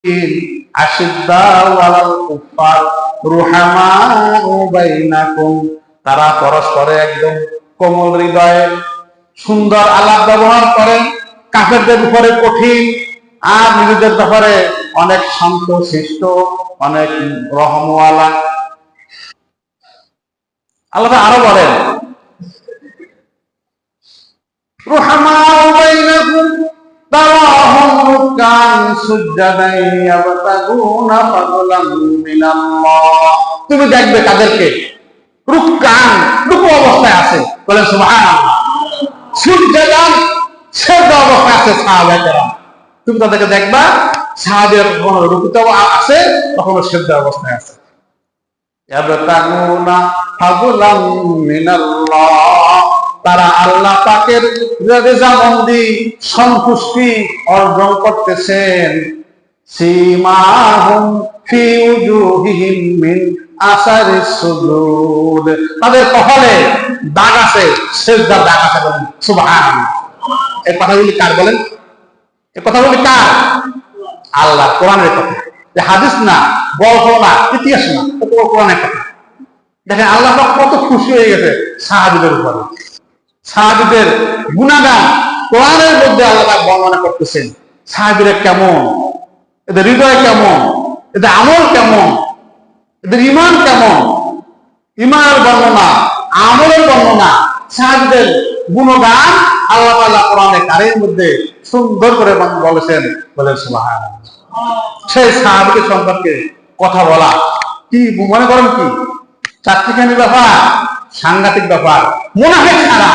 আশিদ্দাউ আলাল কুফার রুহামাউ বাইনাকুম, তারা পরস্পরে একদম কোমল হৃদয়ে সুন্দর আলাপ ব্যবহার করেন, কাফেরদের উপরে কঠিন আর নিজেদের ব্যাপারে অনেক শান্ত শিষ্ট, অনেক রহমওয়ালা। আল্লাহ আরো বলেন রুহামাউ বাইনাকুম তারাহুম রুকআন সুজদান ইয়াবতাগুনা ফাদলাম মিনাল্লাহ। তুমি দেখবে তাদেরকে রুকআন, রুকু অবস্থায় আছে, বলেন সুবহানাল্লাহ। সুজদান, সেজদা অবস্থায় আছে সাহাবায়ে। তুমি তাদেরকে দেখবা সাহাবীরা কখনো রুকুতে আছে, কখনো সেজদা অবস্থায় আছে। ইয়াবতাগুনা ফাদলাম মিনাল্লাহ, তারা আল্লাহ পাকের রেজামন্দি সন্তুষ্টি অর্জন করতেছেন। সীমাহুম ফি উজুহিহিম মিন আসারিস সুজুদ, তাদের কপালে দাগ আছে, সিজদার দাগ আছে। বলেন সুবহানাল্লাহ। এই কথাগুলি কার বলেন? এই কথাগুলি কার? আল্লাহ, কোরআনের কথা। যে হাদিস না, গল্প না, ইতিহাস না, এটা কোরআনের কথা। দেখেন আল্লাহ পাক কত খুশি হয়ে গেছে সাহাবীদের উপরে। সাহাবীদের গুণাগান কোরআনের মধ্যে আল্লাহ বর্ণনা করতেছেন। সাহাবীরা কেমন, এদের হৃদয় কেমন, এদের আমল কেমন, এদের ঈমান কেমন, ঈমানের বর্ণনা, আমলের বর্ণনা, সাহাবীদের গুণগান আল্লাহ তাআলা কোরআনে কারীমের মধ্যে সুন্দর করে বলেছেন। বলেন সুবহানাল্লাহ। সেই সাহাবীদের সম্পর্কে কথা বলা কি মনে করেন কি চারটিখানি ব্যাপার? সাংঘাতিক ব্যাপার। মুনাফিক ছাড়া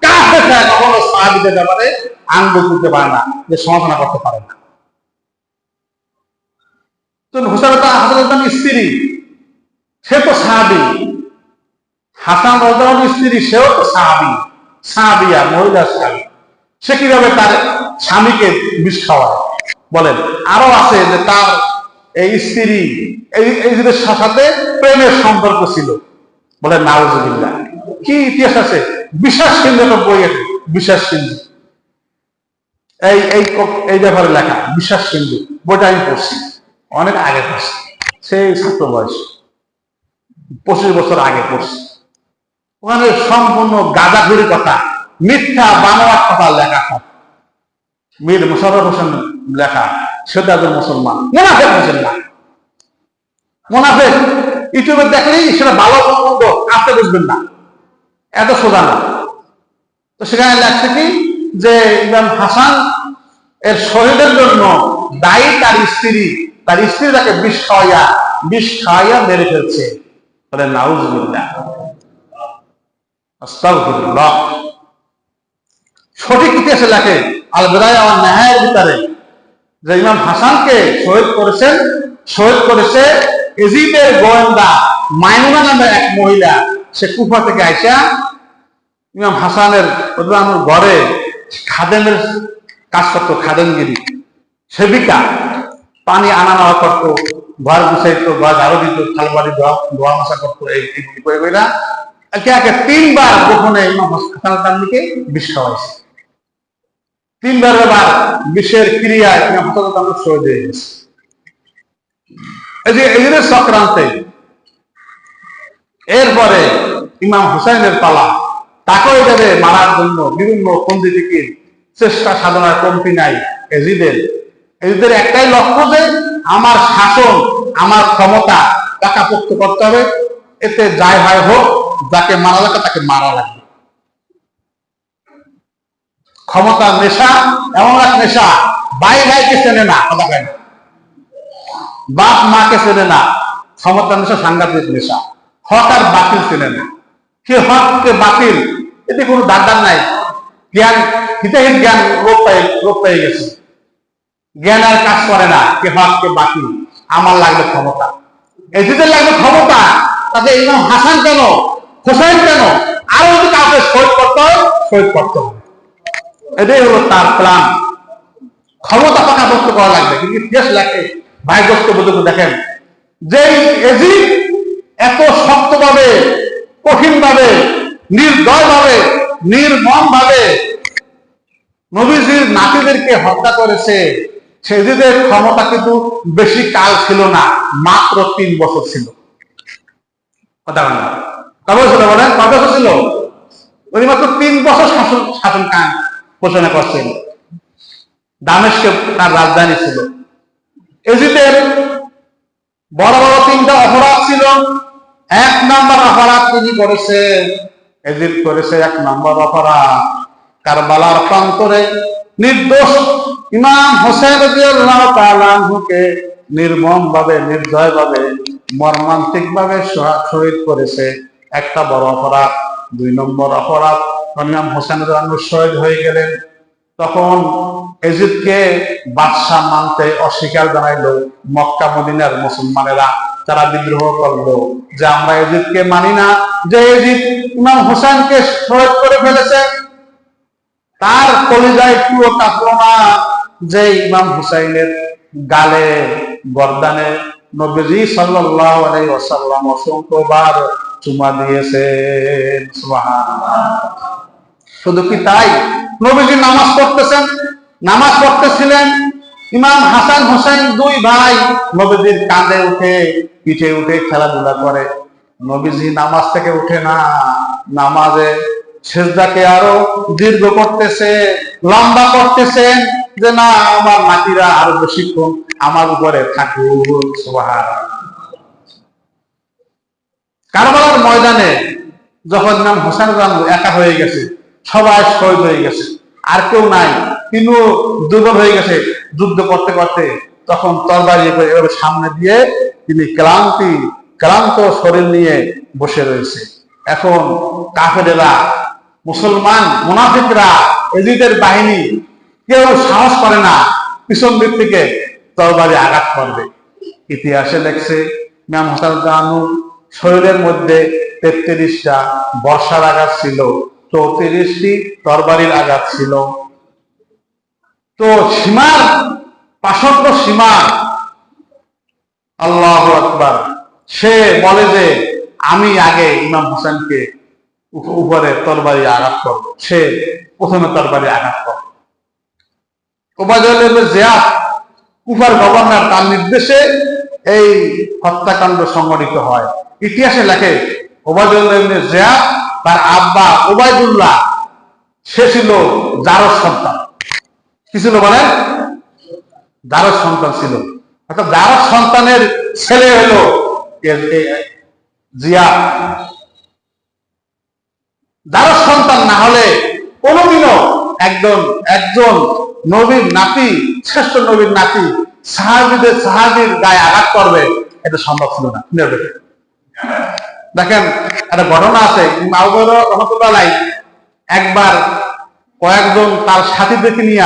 কাফের ছাড়া কখনো সাহাবীদের ব্যাপারে আঙ্গুল তুলতে পারে না, যে সমালোচনা করতে পারে না। তো হাসান স্ত্রী, সে তো সাহাবী। হাসান রাদিয়াল্লাহু স্ত্রী, সেও তো সাহাবী, সাহাবিয়া, মহিলা সাহাবী। সে কিভাবে তার স্বামীকে বিষ খাওয়ায়? বলেন। আরো আছে যে তার এই স্ত্রী এই সাথে প্রেমের সম্পর্ক ছিল। বলেন নাউজুবিল্লাহ। কি ইতিহাস আছে! বিশ্বাস কেন্দ্র বই আছে, বিশ্বাস কেন্দ্র, এই ব্যাপারে লেখা বিশ্বাস কেন্দ্র বইটা আমি পড়ছি, অনেক আগে পড়ছি, সেই ছাত্র বয়স 25 বছর আগে পড়ছি। ওখানে সম্পূর্ণ গাঁজাখুরি কথা, মিথ্যা বানোয়াট কথা লেখা। মীর মোশাররফ হোসেন লেখা, সেটা মুসলমান, মুনাফিক মুসলমান, মুনাফিক। ইউটিউবে দেখলেই সেটা ভালো মন্দ আপনি বুঝবেন না, এত সোজা না। তো সেখানে লেখছে কি যে ইমাম হাসান এর শহীদের জন্য দায়ী তার স্ত্রী তাকে বিষ খাওয়াইয়া মেরে ফেলছে। বলে নাউজুবিল্লাহ, আস্তাগফিরুল্লাহ। সঠিক ইতিহাসে লেখে আল বিদায়া ওয়ান নিহায়ার ভিতরে যে ইমাম হাসানকে শহীদ করেছে ইজিদের গোয়েন্দা মাইমুনা নামে এক মহিলা। সে কুফা থেকে আইসা ইমাম হাসানের ঘরে খাদেমের কাজ করতো, খাদেমগিরি, সেবিকা, পানি আনা নেওয়া করতো, ঘর গুছাইতো, ঘর ঝাড়ু দিত, থালবাড়ি ধোয়া মশা করতো। এইগুলি করে একে একে 3 বার গোপনে ইমাম হাসানকে বিষ খাওয়াইছে। 3 বার বিষের ক্রিয়ায় ইমাম হাসান শহীদ হয়ে গেছে। এই যে চক্রান্তে এরপরে ইমাম হুসাইনের পালা, তাকেও এভাবে মারার জন্য বিভিন্ন পন্ডিতিকের চেষ্টা সাধনার কমতি নাই। এজিদের একটাই লক্ষ্য যে আমার শাসন, আমার ক্ষমতা পাকাপোক্ত করতে হবে, এতে যাই হয় হোক, যাকে মারা লাগে তাকে মারা লাগবে। ক্ষমতার নেশা এমন এক নেশা, ভাইকে চেনে না, বাপ মাকে চেনে না। ক্ষমতার নেশা সাংঘাতিক নেশা। হক আর বাতিল চেনে না। কে হক কে বাতিল এতে কোনো দাঁড় নাই। জ্ঞান, হিতাহিত জ্ঞান লোপ পেয়ে গেছে। জ্ঞান আর কাজ করে না, কে হক কে বাতিল। আমার লাগবে ক্ষমতা, এজিদের লাগবে ক্ষমতা। তাকে ইমাম হাসান কেন, হোসেন কেন, আরো যদি কাউকে শহীদ করতে হবে। এটাই হলো তার প্ল্যান। ক্ষমতা পাকাপোক্ত করা লাগবে। কিন্তু দেশ লেখে ভাইগ্রস্ত পর্যন্ত দেখেন যে এজিদ এত শক্তভাবে, কঠিনভাবে, নির্দয়ভাবে, নির্মমভাবে নবীজির নাতিদেরকে হত্যা করেছে। সে এজিদের ক্ষমতা কিন্তু বেশি কাল ছিল না, মাত্র 3 বছর ছিল। কথা বলেন না, কবে ছিল বলেন, কত বছর ছিল? উনি মাত্র 3 বছর শাসন ঘোষণা করছেন। দামেস্কে তার রাজধানী ছিল। এজিদের বড় বড় 3টা অপরাধ ছিল। 1 নম্বর অপরাধ তিনি করেছেন, এজিদ করেছে 1 নম্বর অপরাধ, কারবালার প্রান্তরে নির্দোষ ইমাম হোসেন রাদিয়াল্লাহু তাআলা আনহুকে নির্মম ভাবে, নির্দয় ভাবে, মর্মান্তিক ভাবে শহীদ করেছে। একটা বড় অপরাধ। 2 নম্বর অপরাধ, ইমাম হোসেন রাদিয়াল্লাহু আনহু শহীদ হয়ে গেলেন, তখন এজিদকে বাদশাহ মানতে অস্বীকার জানাইলো মক্কা মদিনার মুসলমানেরা। তারা বিদ্রোহ করলো যে আমরা এজিদকে মানি না, যে এজিদ ইমাম হোসেনকে শহীদ করে ফেলেছে। তার কলিজায় একটুও কাঁপলো না যে ইমাম হুসাইনের গালে, গর্দানে নবীজি সাল্লাল্লাহু আলাইহি ওয়াসাল্লাম অসংখ্যবার চুমা দিয়েছেন। সুবহানাল্লাহ। শুধু কি তাই, নবীজি নামাজ পড়তেছিলেন, ইমাম হাসান হোসেন 2 ভাই নবীজির কাঁধে উঠে, পিঠে উঠে খেলাধুলা করে। নবীজি নামাজ থেকে উঠে না, নামাজে সেজদাকে আরো দীর্ঘ করতেছে, লম্বা করতেছেন, যে না আমার নাতিরা আরো বেশিক্ষণ আমার উপরে থাকুক। সুবহানাল্লাহ। কারবালার ময়দানে যখন ইমাম হোসেন একা হয়ে গেছে, সবাই শহীদ হয়ে গেছে, আর কেউ নাই, তিনিও দুর্বল হয়ে গেছে যুদ্ধ করতে করতে, তখন তরবারি এভাবে সামনে দিয়ে তিনি ক্লান্ত শরীর নিয়ে বসে রয়েছে। এখন কাফেরেরা, মুসলমান মুনাফিকরা, এজিদের বাহিনী কেউ সাহস করে না পিছন দিক থেকে তরবারি আঘাত করবে। ইতিহাসে লেখছে ইমাম হোসেন রাদিয়াল্লাহু শরীরের মধ্যে 33টা বর্ষার আঘাত ছিল, 34টি তরবারির আঘাত ছিল। তো সীমার, পাষণ্ড সীমা, আল্লাহু আকবার। সে বলে যে আমি আগে ইমাম হোসেনকে উপরে তরবারি আঘাত করব, সে প্রথমে তরবারি আঘাত করবে। ওবায়দুল্লাহ ইবনে জিয়াদ কুফার গভর্নর, তার নির্দেশে এই হত্যাকাণ্ড সংঘটিত হয়। ইতিহাসে লেখে ওবায়দুল্লাহ ইবনে জিয়াদ, তার আব্বা ওবায়দুল্লাহ, সে ছিল জারজ সন্তান। কি ছিল বলেন? জারজ সন্তান ছিল। অর্থাৎ জারজ সন্তানের ছেলে হলো জিয়াদ। জারজ সন্তান না হলে কোনোদিনও একজন নবীর নাতি, শ্রেষ্ঠ নবীর নাতি সাহাবীর গায়ে আঘাত করবে, এটা সম্ভব ছিল না। দেখেন একটা ঘটনা আছে, আবু বকর রাহমাতুল্লাহ আলাইহি একবার কয়েকজন তার সাথীদেরকে নিয়ে